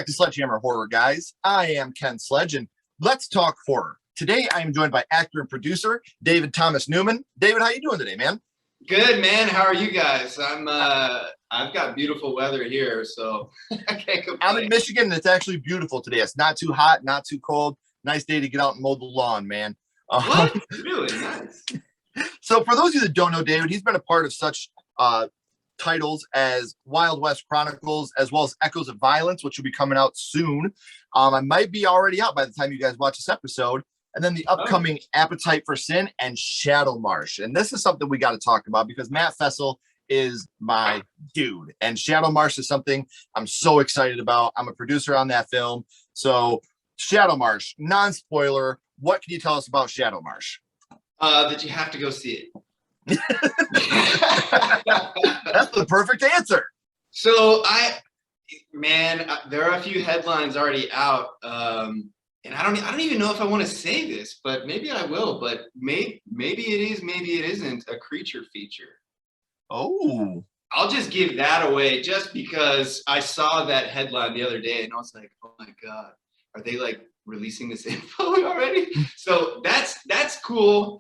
back to Sledgehammer Horror, guys. I am Ken Sledge, and let's talk horror. Today, I am joined by actor and producer David Thomas Newman. David, how you doing today, man? Good, man. How are you guys? I've got beautiful weather here, so I can't complain. I'm in Michigan, and it's actually beautiful today. It's not too hot, not too cold. Nice day to get out and mow the lawn, man. What? Really nice. So, for those of you that don't know David, he's been a part of such titles as Wild West Chronicles, as well as Echoes of Violence, which will be coming out soon. I might be already out by the time you guys watch this episode. And then the upcoming Appetite for Sin and Shadowmarsh. And this is something we got to talk about because Matt Fessel is my dude. And Shadowmarsh is something I'm so excited about. I'm a producer on that film. So Shadowmarsh, non-spoiler, what can you tell us about Shadowmarsh? That you have to go see it. That's the perfect answer. So there are a few headlines already out. And I don't even know if I want to say this, but maybe I will. But maybe it is, maybe it isn't a creature feature. Oh, I'll just give that away just because I saw that headline the other day and I was like, oh my God, are they like releasing this info already? So that's cool.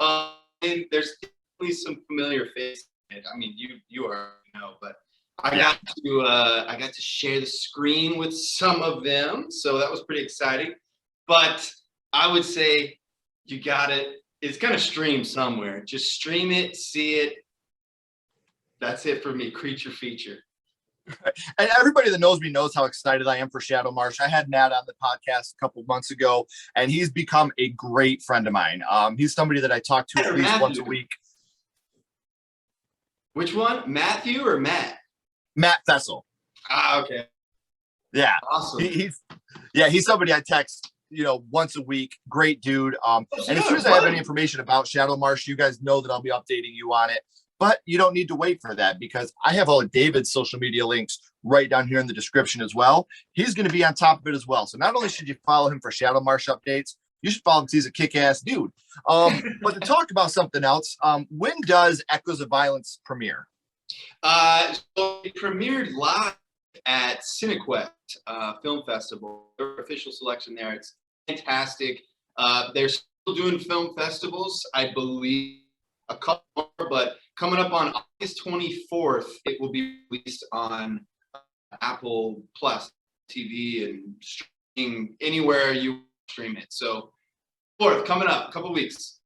And there's definitely some familiar faces. I mean, you already know, but I got to share the screen with some of them, so that was pretty exciting. But I would say you got it. It's gonna stream somewhere. Just stream it, see it. That's it for me. Creature feature. And everybody that knows me knows how excited I am for Shadowmarsh. I had Matt on the podcast a couple of months ago, and he's become a great friend of mine. He's somebody that I talk to at least once a week. Which one? Matthew or Matt? Matt Fessel. Okay. Yeah. Awesome. He's somebody I text, once a week. Great dude. And as soon as I have any information about Shadowmarsh, you guys know that I'll be updating you on it. But you don't need to wait for that because I have all of David's social media links right down here in the description as well. He's going to be on top of it as well. So not only should you follow him for Shadowmarsh updates, you should follow him because he's a kick-ass dude. But to talk about something else, when does Echoes of Violence premiere? So it premiered live at Cinequest Film Festival. Their official selection there. It's fantastic. They're still doing film festivals, I believe, a couple more, but coming up on August 24th, it will be released on Apple Plus TV and streaming anywhere you stream it. So 4th, coming up, a couple weeks.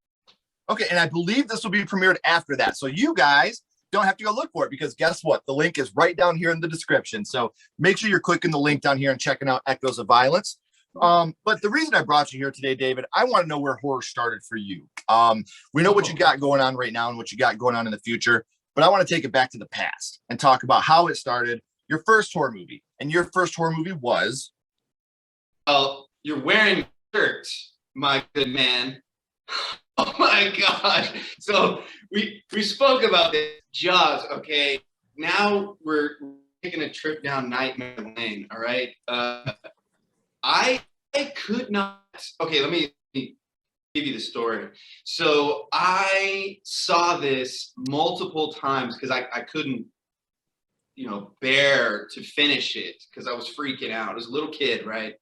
Okay, and I believe this will be premiered after that. So you guys don't have to go look for it because guess what? The link is right down here in the description. So make sure you're clicking the link down here and checking out Echoes of Violence. But the reason I brought you here today, David, I want to know where horror started for you. We know what you got going on right now and what you got going on in the future, but I want to take it back to the past and talk about how it started, your first horror movie. And your first horror movie was? Well, you're wearing shirt, my good man. Oh my gosh. So we spoke about this, Jaws, okay? Now we're taking a trip down Nightmare Lane, all right? I could not. Okay, let me give you the story. So I saw this multiple times because I couldn't, bear to finish it because I was freaking out. I was a little kid, right?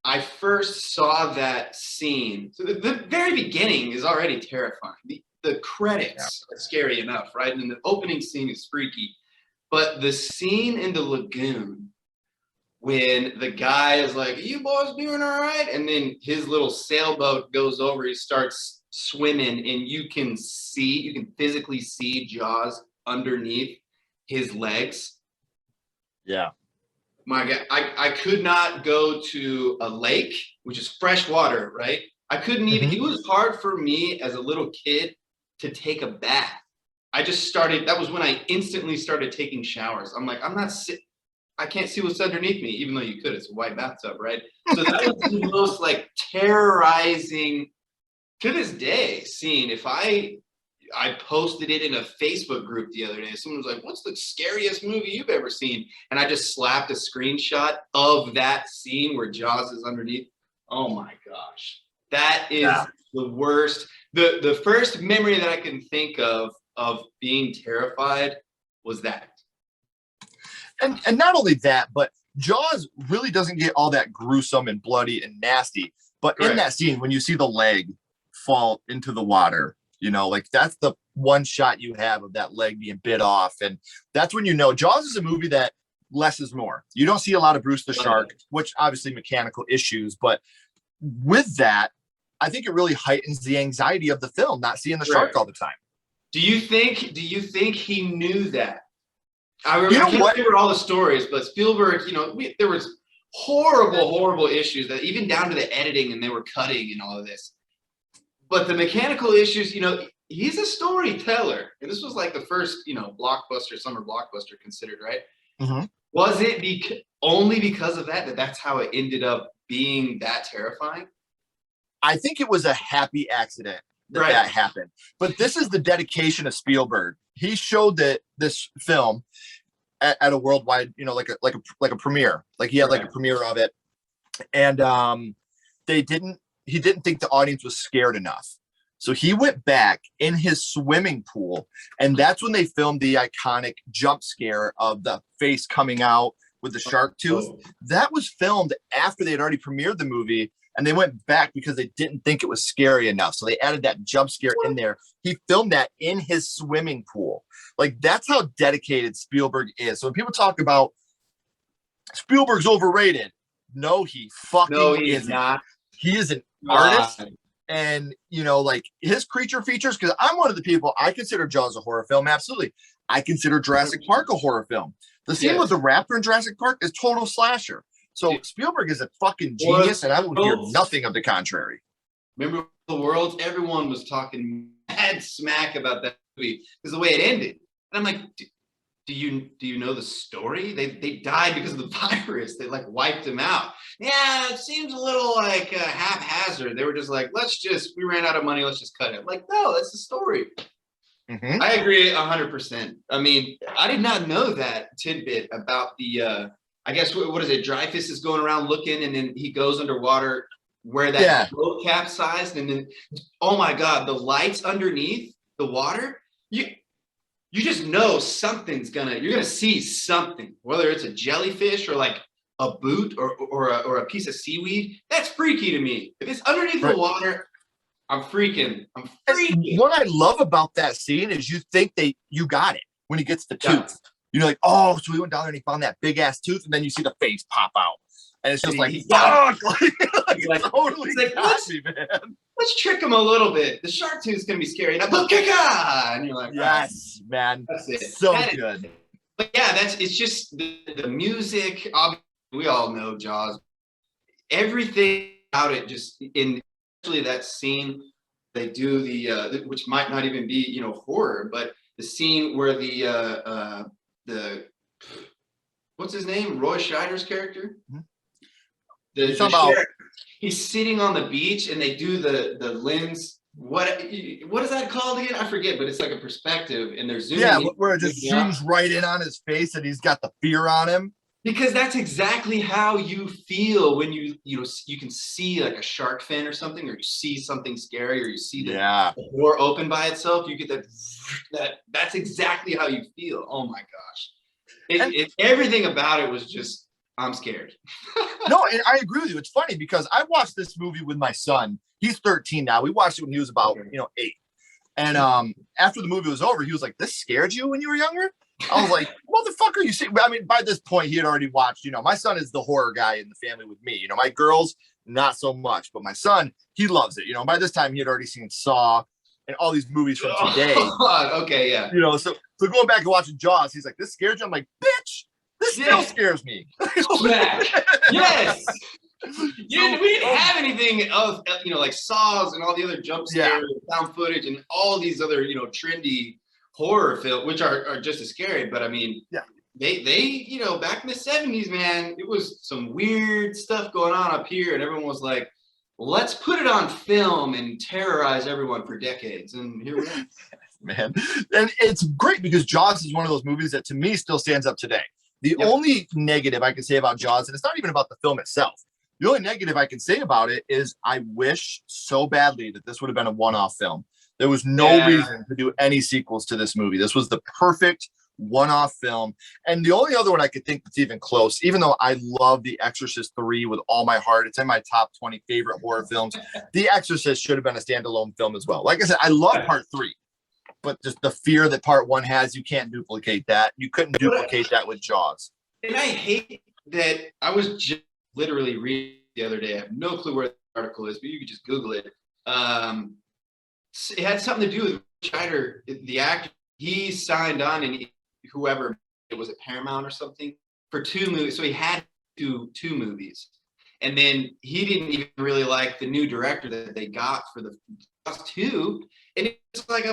I first saw that scene. So the very beginning is already terrifying. The credits are scary enough, right? And the opening scene is freaky. But the scene in the lagoon, when the guy is like, "Are you boys doing all right?" And then his little sailboat goes over, he starts swimming, and you can physically see Jaws underneath his legs. Yeah. My God, I could not go to a lake, which is fresh water, right? I couldn't even, it was hard for me as a little kid to take a bath. That was when I instantly started taking showers. I'm like, I can't see what's underneath me, even though you could. It's a white bathtub, right? So that was the most terrorizing, to this day, scene. If I posted it in a Facebook group the other day, someone was like, "What's the scariest movie you've ever seen?" And I just slapped a screenshot of that scene where Jaws is underneath. Oh my gosh. That is the worst. The first memory that I can think of being terrified was that. And not only that, but Jaws really doesn't get all that gruesome and bloody and nasty. But in Correct. that scene, when you see the leg fall into the water, you know, like that's the one shot you have of that leg being bit off. And that's when you know Jaws is a movie that less is more. You don't see a lot of Bruce the Shark, which obviously mechanical issues. But with that, I think it really heightens the anxiety of the film, not seeing the shark all the time. Do you think he knew that? I remember, You know I can't what? remember all the stories, but Spielberg, there was horrible issues that even down to the editing, and they were cutting and all of this. But the mechanical issues, he's a storyteller, and this was like the first, summer blockbuster considered, right? Mm-hmm. Was it only because of that that's how it ended up being that terrifying? I think it was a happy accident that happened. But this is the dedication of Spielberg. He showed that this film at a worldwide, like a premiere. Like he had like a premiere of it, and he didn't think the audience was scared enough. So he went back in his swimming pool, and that's when they filmed the iconic jump scare of the face coming out with the shark tooth. That was filmed after they had already premiered the movie, and they went back because they didn't think it was scary enough. So they added that jump scare in there. He filmed that in his swimming pool. Like, that's how dedicated Spielberg is. So when people talk about Spielberg's overrated, no, he fucking isn't. Not. He is an artist. And, like his creature features, because I'm one of the people, I consider Jaws a horror film. Absolutely. I consider Jurassic Park a horror film. The scene with the raptor in Jurassic Park is total slasher. So Spielberg is a fucking genius, and I will hear nothing of the contrary. Remember the Worlds? Everyone was talking mad smack about that movie because the way it ended. And I'm like, do you know the story? They died because of the virus. They like wiped them out. Yeah, it seems a little like haphazard. They were just like, we ran out of money. Let's just cut it. Like, no, that's the story. Mm-hmm. I agree 100%. I mean, I did not know that tidbit about the, I guess, what is it? Dreyfus is going around looking, and then he goes underwater where that boat capsized. And then, oh my God, the lights underneath the water, you just know you're gonna see something, whether it's a jellyfish or like a boot or a piece of seaweed. That's freaky to me. If it's underneath the water, I'm freaking. What I love about that scene is you think you got it when he gets the tooth. You're like, oh, so he went down there and he found that big ass tooth, and then you see the face pop out. And it's just like, fuck! like totally like, man. Let's trick him a little bit. The shark tooth is gonna be scary. And you're like, yes, man. That's it. So good. But yeah, it's just the music. Obviously, we all know Jaws. Everything about it, just especially that scene, they do the which might not even be horror, but the scene where the what's his name? Roy Scheider's character. Mm-hmm. He's sitting on the beach, and they do the lens. What is that called again? I forget, but it's like a perspective, and they're zooming. Yeah, where it just zooms right in on his face, and he's got the fear on him. Because that's exactly how you feel when you can see like a shark fin or something, or you see something scary, or you see the door open by itself. You get that's exactly how you feel. Oh my gosh. Everything about it was just, I'm scared. No, and I agree with you. It's funny because I watched this movie with my son. He's 13 now. We watched it when he was about 8. And after the movie was over, he was like, "This scared you when you were younger?" I was like, "Motherfucker, you see?" I mean, by this point, he had already watched. My son is the horror guy in the family with me. My girls, not so much, but my son, he loves it. By this time, he had already seen Saw and all these movies from today. Okay, yeah. So going back and watching Jaws, he's like, "This scared you?" I'm like, "Bitch, this still scares me." Yes. Yeah, we didn't have anything of like Saws and all the other jump scares, found footage, and all these other trendy horror films, which are just as scary. But I mean, they back in the 70s, man, it was some weird stuff going on up here, and everyone was like, let's put it on film and terrorize everyone for decades. And here we are. Man, and it's great because Jaws is one of those movies that to me still stands up today. The only negative I can say about Jaws, and it's not even about the film itself, the only negative I can say about it is I wish so badly that this would have been a one-off film. There was no reason to do any sequels to this movie. This was the perfect one-off film. And the only other one I could think that's even close, even though I love The Exorcist 3 with all my heart, it's in my top 20 favorite horror films. The Exorcist should have been a standalone film as well. Like I said, I love part 3, but just the fear that part 1 has, you can't duplicate that. You couldn't duplicate that with Jaws. And I hate that. I was just literally reading the other day. I have no clue where the article is, but you could just Google it. It had something to do with Scheider, the actor. He signed on, and whoever it was, at Paramount or something, for 2 movies. So he had two movies, and then he didn't even really like the new director that they got for the last 2, and it's like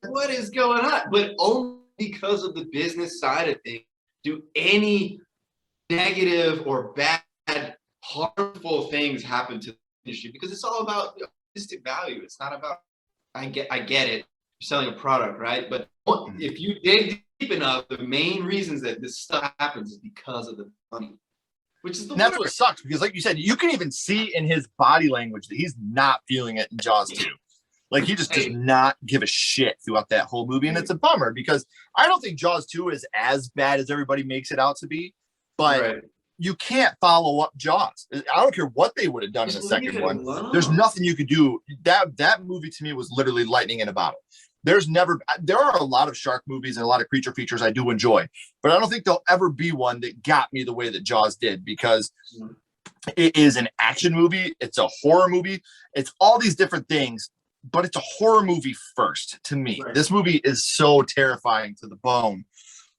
what is going on? But only because of the business side of things do any negative or bad, harmful things happen to the industry, because it's all about artistic value. It's not about, I get it, you're selling a product, right? But if you dig deep enough, the main reasons that this stuff happens is because of the money, which is that's what sucks, because like you said, you can even see in his body language that he's not feeling it in Jaws 2. Like, he just does not give a shit throughout that whole movie. And it's a bummer, because I don't think Jaws 2 is as bad as everybody makes it out to be, but you can't follow up Jaws. I don't care what they would have done in the second one. There's nothing you could do. That movie to me was literally lightning in a bottle. There are a lot of shark movies and a lot of creature features I do enjoy, but I don't think there'll ever be one that got me the way that Jaws did, because it is an action movie. It's a horror movie. It's all these different things, but it's a horror movie first to me. Right. This movie is so terrifying to the bone.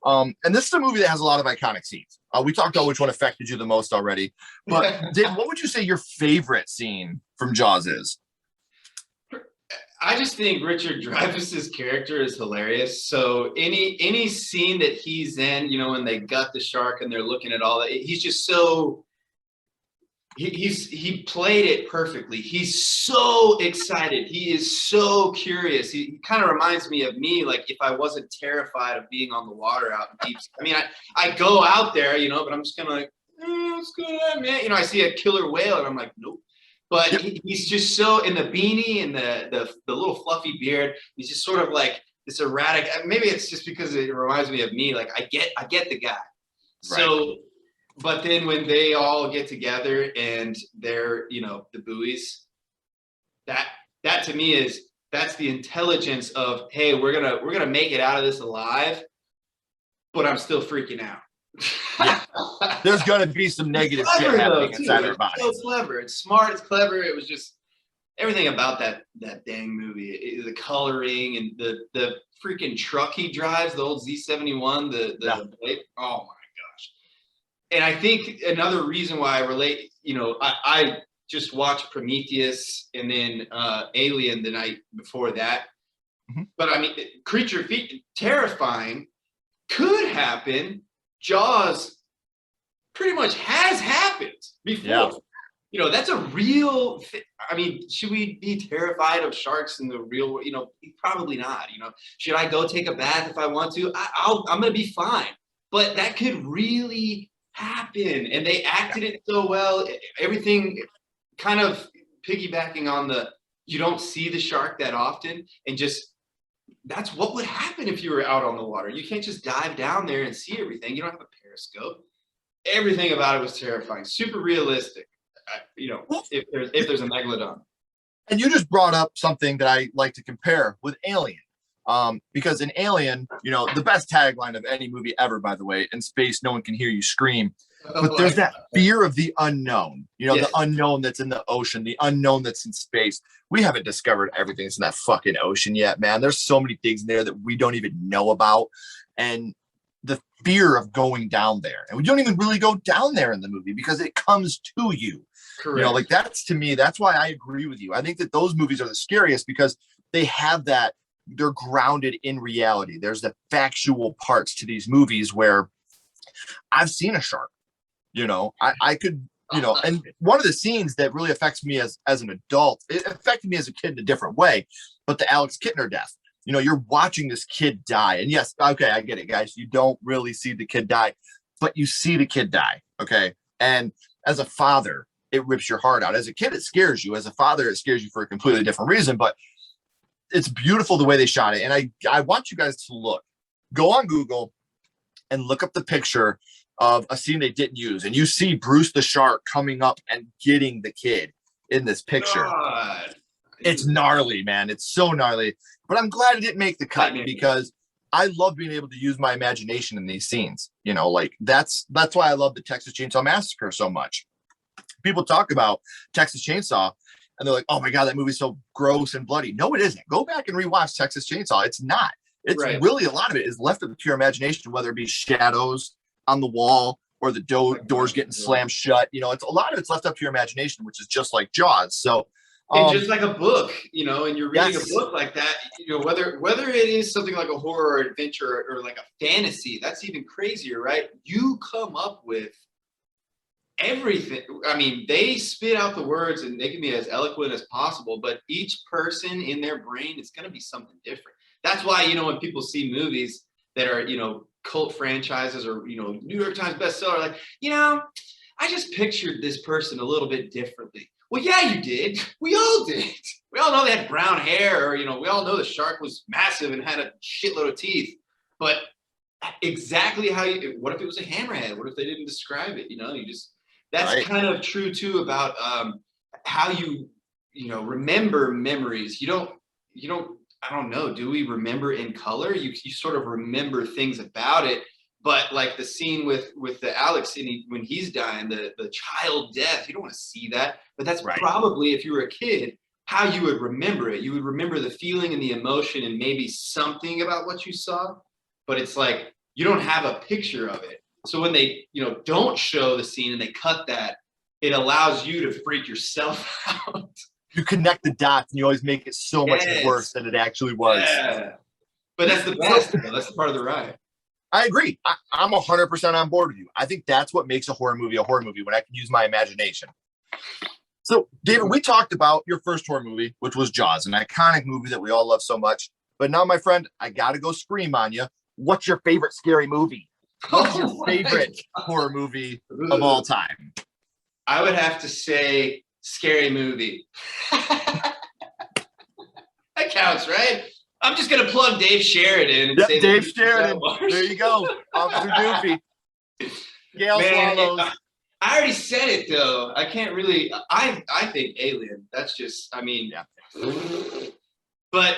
And this is a movie that has a lot of iconic scenes. We talked about which one affected you the most already, but Dave, what would you say your favorite scene from Jaws is? I just think Richard Dreyfuss's character is hilarious. So any scene that he's in, you know, when they gut the shark and they're looking at all that, he's just so, he played it perfectly. He's so excited. He is so curious. He kind of reminds me of me, like if I wasn't terrified of being on the water out in deep. I mean, I go out there, you know, but I'm just kind of like, what's going on, man? You know, I see a killer whale and I'm like, nope. But he's just so, in the beanie and the little fluffy beard, he's just sort of like this erratic. Maybe it's just because it reminds me of me. Like I get the guy. Right. So, but then when they all get together and they're, you know, the buoys, that to me that's the intelligence of, hey, we're gonna make it out of this alive, but I'm still freaking out. Yeah. There's gonna be some negative shit happening inside our body. It's so clever. It's smart. It's clever. It was just everything about that dang movie. The coloring and the freaking truck he drives, the old Z71, the oh my gosh. And I think another reason why I relate, you know, I just watched Prometheus and then Alien the night before that. Mm-hmm. But I mean, creature feet, terrifying, could happen. Jaws pretty much has happened before. Yeah. You know, that's a real I mean, should we be terrified of sharks in the real world? You know, probably not. You know, should I go take a bath if I want to? I'm going to be fine. But that could really happen. And they acted it so well. Everything kind of piggybacking on you don't see the shark that often, and just that's what would happen if you were out on the water. You can't just dive down there and see everything. You don't have a periscope. Everything about it was terrifying, super realistic. You know, if there's a megalodon. And you just brought up something that I like to compare with Alien, because in Alien, you know, the best tagline of any movie ever, by the way, in space, no one can hear you scream. But there's that fear of the unknown, you know, yes. The unknown that's in the ocean, the unknown that's in space. We haven't discovered everything that's in that fucking ocean yet, man. There's so many things in there that we don't even know about. And the fear of going down there. And we don't even really go down there in the movie because it comes to you. Correct. You know, like that's, to me, that's why I agree with you. I think that those movies are the scariest because they have that, they're grounded in reality. There's the factual parts to these movies where I've seen a shark. You know, I could, you know, and one of the scenes that really affects me as an adult, it affected me as a kid in a different way, but the Alex Kittner death, you know, you're watching this kid die. And yes, okay, I get it, guys. You don't really see the kid die, but you see the kid die, okay? And as a father, it rips your heart out. As a kid, it scares you. As a father, it scares you for a completely different reason, but it's beautiful the way they shot it. And I want you guys to look Go on Google and look up the picture of a scene they didn't use, and you see Bruce the shark coming up and getting the kid in this picture. God. It's gnarly, man. It's so gnarly. But I'm glad it didn't make the cut because I love being able to use my imagination in these scenes. You know, like that's why I love the Texas Chainsaw Massacre so much. People talk about Texas Chainsaw and they're like, oh my God, that movie's so gross and bloody. No, it isn't. Go back and rewatch Texas Chainsaw. It's not. It's really, a lot of it is left up to your imagination, whether it be shadows on the wall or the doors getting slammed shut. You know, it's a lot of it's left up to your imagination, which is just like Jaws. So and just like a book, you know, and you're reading a book like that, you know, whether it is something like a horror or adventure or like a fantasy, that's even crazier, right? You come up with everything. I mean, they spit out the words and they can be as eloquent as possible, but each person in their brain is going to be something different. That's why, you know, when people see movies that are, you know, cult franchises or, you know, New York Times bestseller, like, you know, I just pictured this person a little bit differently. Well, yeah, you did. We all did. We all know they had brown hair, or, you know, we all know the shark was massive and had a shitload of teeth. But exactly how you, what if it was a hammerhead? What if they didn't describe it? You know, you just, that's kind of true too about how you know, remember memories. You don't, I don't know, do we remember in color? You sort of remember things about it. But like the scene with the Alex when he's dying, the child death, you don't want to see that. But that's probably, if you were a kid, how you would remember it. You would remember the feeling and the emotion and maybe something about what you saw. But it's like you don't have a picture of it. So when they, you know, don't show the scene and they cut that, it allows you to freak yourself out. You connect the dots and you always make it so much worse than it actually was. Yeah. But that's the best. That's the part of the ride. I agree. I'm 100% on board with you. I think that's what makes a horror movie when I can use my imagination. So, David, we talked about your first horror movie, which was Jaws, an iconic movie that we all love so much. But now, my friend, I got to go scream on you. What's your favorite scary movie? What's your favorite horror movie of all time? I would have to say Scary Movie. That counts, right? I'm just gonna plug Dave Sheridan and say Dave Sheridan. There you go, Officer Doofy. Gail Swallows. I already said it though. I can't really. I think Alien. That's just. I mean, but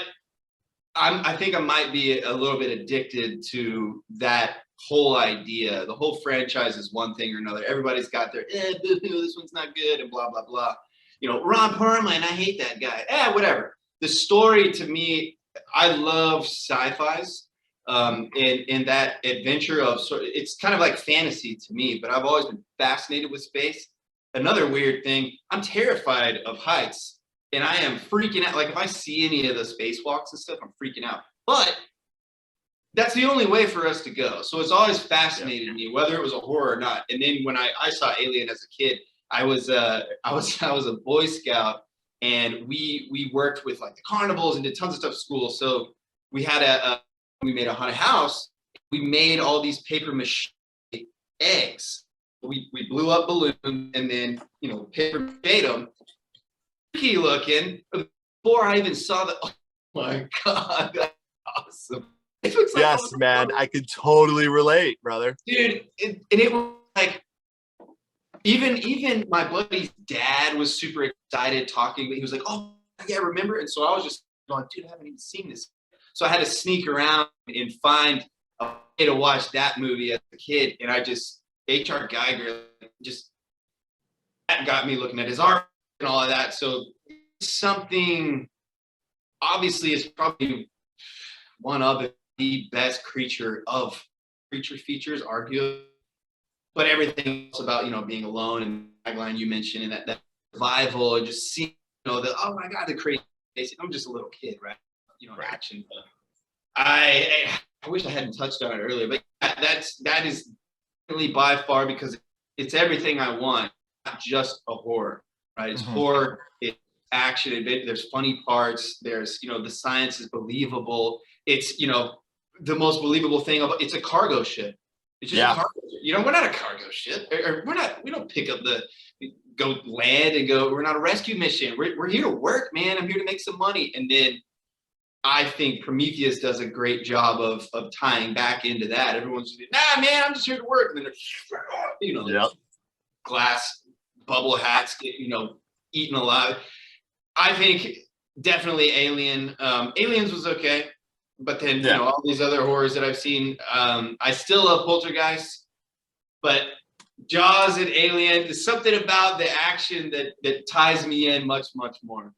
I think I might be a little bit addicted to that whole idea. The whole franchise is one thing or another. Everybody's got their boo-hoo, this one's not good, and blah blah blah. You know, Ron Perlman, I hate that guy. Whatever. The story to me. I love sci-fis and that adventure of it's kind of like fantasy to me, but I've always been fascinated with space. Another weird thing, I'm terrified of heights and I am freaking out. Like if I see any of the spacewalks and stuff, I'm freaking out. But that's the only way for us to go. So it's always fascinated me, whether it was a horror or not. And then when I saw Alien as a kid, I was a Boy Scout. And we worked with like the carnivals and did tons of stuff at school. So we had we made a haunted house. We made all these paper mache eggs. We blew up balloons and then, you know, paper mache them. Freaky looking. Before I even saw the, oh my God, that's awesome. Yes, man, I could totally relate, brother. Dude, it was like, even my buddy's dad was super excited talking. He was like, "Oh yeah, remember?" And so I was just going, "Dude, I haven't even seen this." So I had to sneak around and find a way to watch that movie as a kid. And I just H.R. Geiger just that got me looking at his art and all of that. So something obviously is probably one of the best creature features, arguably. But everything else about, you know, being alone and the tagline you mentioned and that survival and just seeing, you know, oh my God, the crazy. I'm just a little kid, right? You know, action. I wish I hadn't touched on it earlier, but that is really by far because it's everything I want, not just a horror, right? It's horror, it's action, there's funny parts, there's, you know, the science is believable. It's, you know, the most believable thing about it's a cargo ship. It's just a cargo ship. You know, we're not a cargo ship. Or we don't pick up go land and go, we're not a rescue mission. We're here to work, man. I'm here to make some money. And then I think Prometheus does a great job of tying back into that. Everyone's just, nah, man, I'm just here to work. And then Yep. glass bubble hats get, eaten alive. I think definitely Alien. Aliens was okay, but then all these other horrors that I've seen, I still love Poltergeist, but Jaws and Alien, there's something about the action that ties me in much, much more.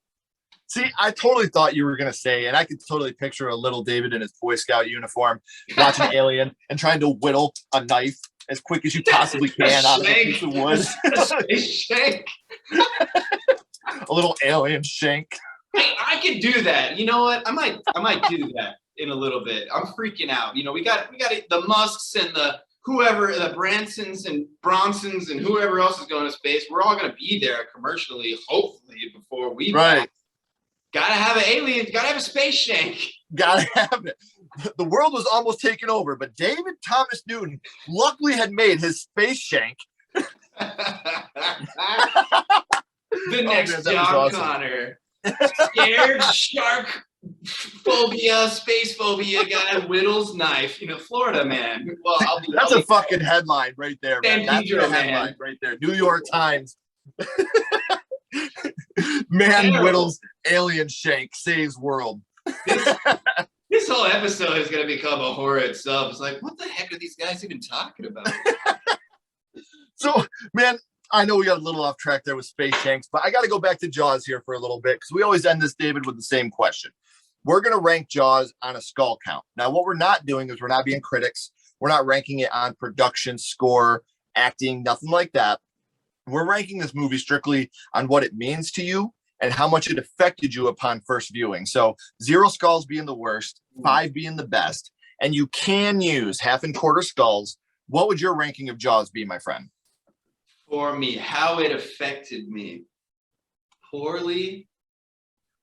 See, I totally thought you were going to say, and I could totally picture a little David in his Boy Scout uniform watching Alien and trying to whittle a knife as quick as you possibly can out of a piece of wood. A shank. A little alien shank. I could do that. You know what? I might do that in a little bit. I'm freaking out. We got the Musks and the whoever, the Bransons and Bronsons and whoever else is going to space. We're all going to be there commercially, hopefully, before we right. Gotta have an alien. Gotta have a space shank. Gotta have it. The world was almost taken over, but David Thomas Newton luckily had made his space shank. The next John awesome. Connor. Scared shark phobia, space phobia guy whittles knife. Florida man. Well, that's a fucking headline right there, man. That's Pedro, a headline right there. New York Times. Man whittles alien shank, saves world. This whole episode is going to become a horror itself. It's like, what the heck are these guys even talking about? So, man, I know we got a little off track there with space shanks, but I got to go back to Jaws here for a little bit because we always end this, David, with the same question. We're going to rank Jaws on a skull count. Now, what we're not doing is we're not being critics. We're not ranking it on production, score, acting, nothing like that. We're ranking this movie strictly on what it means to you and how much it affected you upon first viewing. So 0 skulls being the worst, 5 being the best, and you can use half and quarter skulls. What would your ranking of Jaws be, my friend? For me, how it affected me poorly.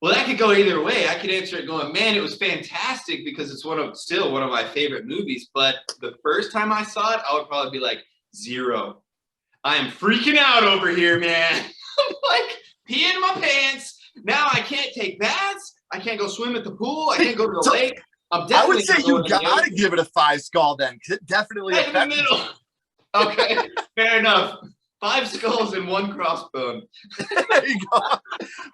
Well, that could go either way. I could answer it going, man, it was fantastic because it's still one of my favorite movies. But the first time I saw it, I would probably be like 0. I am freaking out over here, man. I'm like peeing my pants. Now I can't take baths. I can't go swim at the pool. I can't go to the lake. I would say you gotta give it a 5 skull then, because it definitely right in the middle. Okay, fair enough. 5 skulls and 1 crossbone. There you go.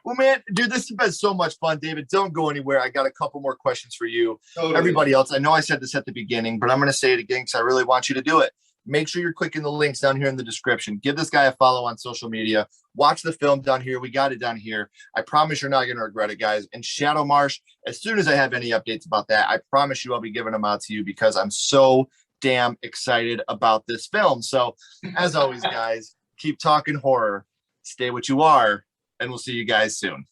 Well, man, dude, this has been so much fun. David, don't go anywhere. I got a couple more questions for you. Totally. Everybody else, I know I said this at the beginning, but I'm going to say it again because I really want you to do it. Make sure you're clicking the links down here in the description. Give this guy a follow on social media. Watch the film down here. We got it down here. I promise you're not going to regret it, guys. And Shadow Marsh, as soon as I have any updates about that, I promise you I'll be giving them out to you because I'm so damn excited about this film. So, as always, guys, keep talking horror. Stay what you are, and we'll see you guys soon.